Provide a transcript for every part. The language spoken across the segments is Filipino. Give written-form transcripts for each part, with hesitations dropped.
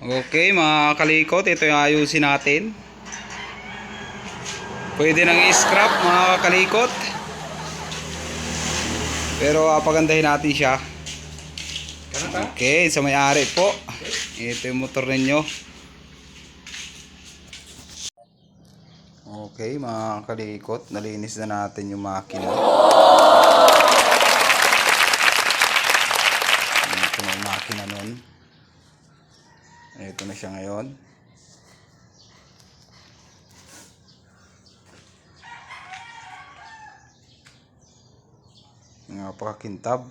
Okay mga kalikot, ito yung ayusin natin. Pwede nang i-scrap mga kalikot, pero pagandahin natin siya. Okay, sa may-ari po. Ito yung motor ninyo. Okay mga kalikot, nalinis na natin yung makina. Ito na yung makina nun. Ito na siya ngayon. Napakakintab.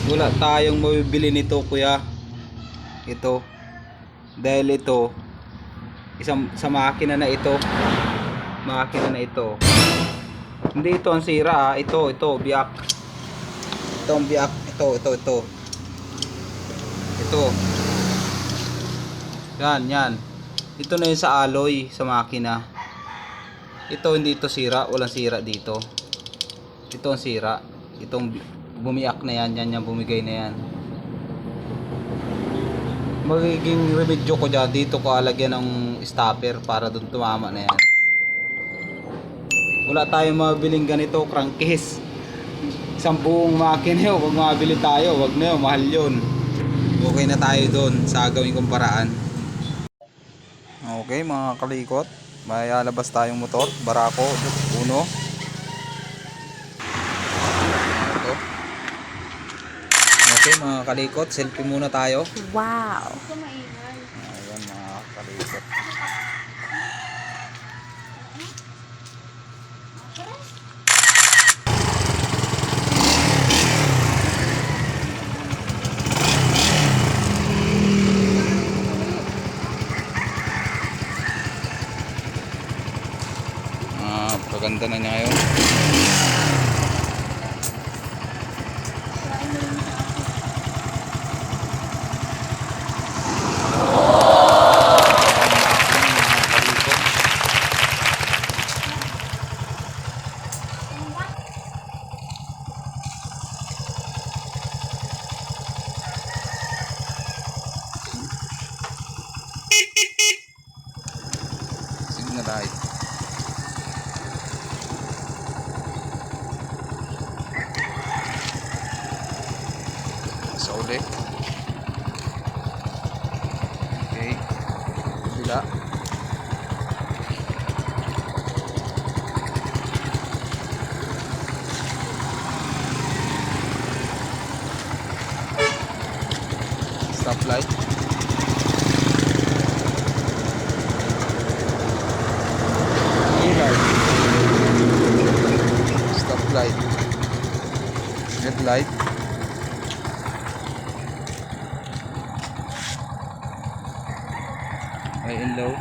Wala tayong mabibili nito kuya. Ito. Dahil ito isang sa makina na ito. Makina na ito. Hindi ito ang sira, ito biyak. Ito ang biyak, ito. Ito. Yan. Ito na yung sa alloy sa makina. Ito hindi ito sira, walang sira dito. Ito ang sira. Itong bumiyak na yan yung bumigay na yan. Magiging remedyo ko dyan, dito ko alagyan ng stopper para doon tumama na yan. Wala tayong mabiling ganito, crankcase. Isang buong makina yun, huwag mabili tayo, huwag na yun, mahal yun. Okay na tayo doon sa gawin kong paraan. Okay mga kalikot, may alabas tayong motor, Barako 1. Ito. Okay mga kalikot, selfie muna tayo. Wow! Ayan mga kalikot. Paganda na niya ngayon. Signal light. Sa uli. Okay. Bila. Stoplight. Stoplight. Headlight. High and low.